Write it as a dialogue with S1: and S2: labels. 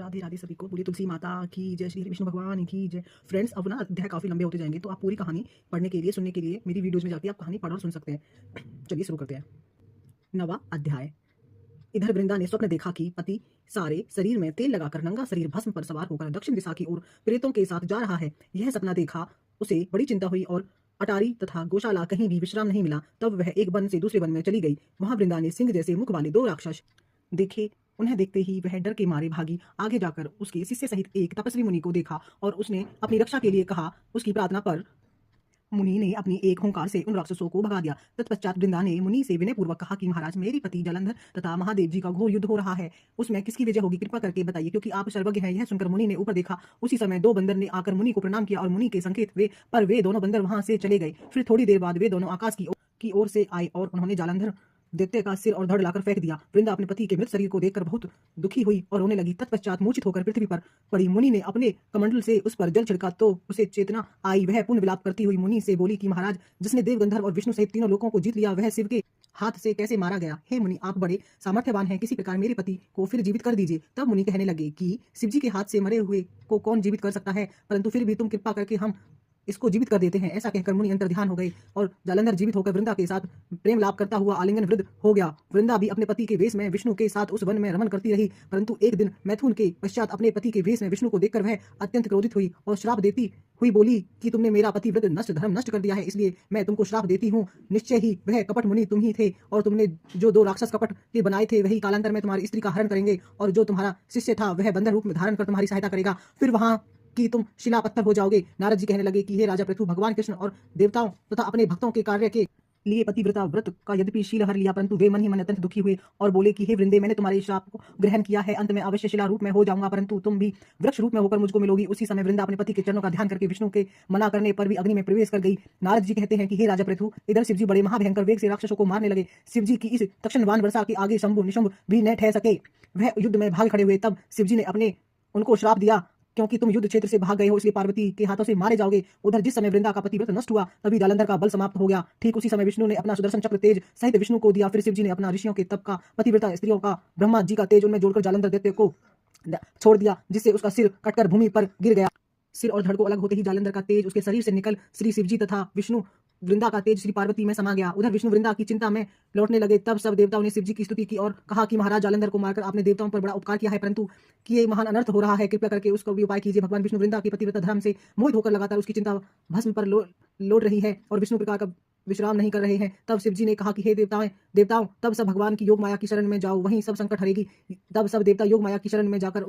S1: राधे राधे सभी को। बोलिए तुलसी माता की जय, श्री हरि विष्णु भगवान की जय। फ्रेंड्स, अब ना अध्याय काफ़ी लंबे होते जाएंगे, तो आप पूरी कहानी पढ़ने के लिए, सुनने के लिए मेरी वीडियोज़ में जाके आप कहानी पढ़ और सुन सकते हैं। चलिए शुरू करते हैं। 9वां अध्याय। इधर वृंदा ने स्वप्न देखा कि पति सारे शरीर में तेल लगाकर नंगा शरीर भस्म पर सवार होकर दक्षिण दिशा की ओर प्रेतों के साथ जा रहा है। यह सपना देखा उसे बड़ी चिंता हुई और अटारी तथा गौशाला कहीं भी विश्राम नहीं मिला। तब वह एक वन से दूसरे वन में चली गई। वहां वृंदा ने सिंह जैसे मुख वाले 2 राक्षस देखे। उन्हें देखते ही वह डर के मारे भागी। आगे जाकर उसके शिष्य सहित एक तपस्वी मुनि को देखा और उसने अपनी रक्षा के लिए कहा। उसकी प्रार्थना पर मुनि ने अपनी एक हुंकार से उन राक्षसों को भगा दिया। तत्पश्चात वृंदा ने मुनि से विनय पूर्वक कहा कि महाराज, मेरी पति जालंधर तथा महादेव जी का घोर युद्ध हो रहा है। उसमें किसकी विजय होगी, कृपा करके बताइए, क्योंकि आप सर्वज्ञ हैं। यह सुनकर मुनि ने ऊपर देखा। उसी समय 2 बंदर ने आकर मुनि को प्रणाम किया और मुनि के संकेत वे दोनों बंदर वहां से चले गए। फिर थोड़ी देर बाद वे दोनों आकाश की ओर से आए और उन्होंने जालंधर दैत्य का सिर और धड़ लाकर फेंक दिया। वृंदा अपने पति के मृत शरीर को देखकर बहुत दुखी हुई और रोने लगी। तत्पश्चात मूर्छित होकर पृथ्वी पर पड़ी। मुनि ने अपने कमंडल से उस पर जल छिड़का तो उसे चेतना आई। वह पुण्य विलाप करती हुई मुनि से बोली कि महाराज, जिसने देव गंधर्व और विष्णु सहित तीनों लोकों को जीत लिया, वह शिव के हाथ से कैसे मारा गया। हे मुनि, आप बड़े सामर्थ्यवान हैं, किसी प्रकार मेरे पति को फिर जीवित कर दीजिए। तब मुनि कहने लगे कि शिव जी के हाथ से मरे हुए को कौन जीवित कर सकता है, परंतु फिर भी तुम कृपा करके हम इसको जीवित कर देते हैं। ऐसा कहकर मुनि अंतर ध्यान हो गए और जालंधर जीवित होकर वृंदा के साथ प्रेम लाभ करता हुआ आलिंगन वृद्ध हो गया। वृंदा भी अपने पति के वेश में विष्णु के साथ उस वन में रमन करती रही, परंतु एक दिन मैथुन के पश्चात अपने पति के वेश में विष्णु को देखकर वह अत्यंत क्रोधित हुई और श्राप देती हुई बोली कि तुमने मेरा पति व्रत नष्ट धर्म नष्ट कर दिया है, इसलिए मैं तुमको श्राप देती हूँ। निश्चय ही वह कपट मुनि तुम ही थे और तुमने जो 2 राक्षस कपट के बनाए थे, वही कालांतर में तुम्हारी स्त्री का हरण करेंगे और जो तुम्हारा शिष्य था वह बंदर रूप में धारण कर तुम्हारी सहायता करेगा। फिर वहां कि तुम शिला पत्थर हो जाओगे। नारद जी कहने लगे कि हे राजा पृथु, भगवान कृष्ण और देवताओं तथा अपने भक्तों के कार्य के लिए पतिव्रता व्रत का यद्यपि शील हर लिया, परंतु वे मन ही मन अत्यंत दुखी हुए और बोले कि हे वृंदे, मैंने तुम्हारे श्राप को ग्रहण किया है। अंत में अवश्य शिला रूप में हो जाऊंगा, परंतु तुम भी वृक्ष रूप में होकर मुझको मिलोगी। उसी समय वृंदा अपने पति के चरणों का ध्यान करके विष्णु के मना करने पर भी अग्नि में प्रवेश कर गई। नारद जी कहते हैं कि हे राजा पृथु, इधर शिवजी बड़े महाभयंकर वेग से राक्षसों को मारने लगे। शिवजी की इस तक्षणवान वर्षा के आगे शंभु निशंभ भी न ठहर सके। वह युद्ध में भाग खड़े हुए। तब शिवजी ने अपने उनको श्राप दिया, क्योंकि तुम युद्ध क्षेत्र से भाग गए हो, इसलिए पार्वती के हाथों से मारे जाओगे। उधर जिस समय वृंदा का पतिव्रत नष्ट हुआ, तभी जालंधर का बल समाप्त हो गया। ठीक उसी समय विष्णु ने अपना सुदर्शन चक्र तेज सहित विष्णु को दिया। फिर शिवजी ने अपना ऋषियों के तप का, पतिव्रता स्त्रियों का, ब्रह्मा जी का तेज उनमें जोड़कर जालंधर दैत्य को छोड़ दिया, जिससे उसका सिर कटकर भूमि पर गिर गया। सिर और धड़ को अलग होते ही जालंधर का तेज उसके शरीर से निकल श्री शिवजी तथा विष्णु वृंदा का तेज श्री पार्वती में समा गया। उधर विष्णु वृंदा की चिंता में लौटने लगे। तब सब देवताओं ने शिवजी की स्तुति की और कहा कि महाराज, जालंधर को मारकर आपने देवताओं पर बड़ा उपकार किया है, परंतु कि ये महान अनर्थ हो रहा है, कृपया करके उसका भी उपाय कीजिए। भगवान विष्णु वृंदा की पतिव्रता धर्म से मोहित होकर लगातार उसकी चिंता भस्म पर लौट रही है और विष्णु प्रकार का विश्राम नहीं कर रहे हैं। तब शिवजी ने कहा कि हे देवताओं, तब सब भगवान की योग माया की शरण में जाओ, वहीं सब संकट हरेगी। तब सब देवता योग माया की शरण में जाकर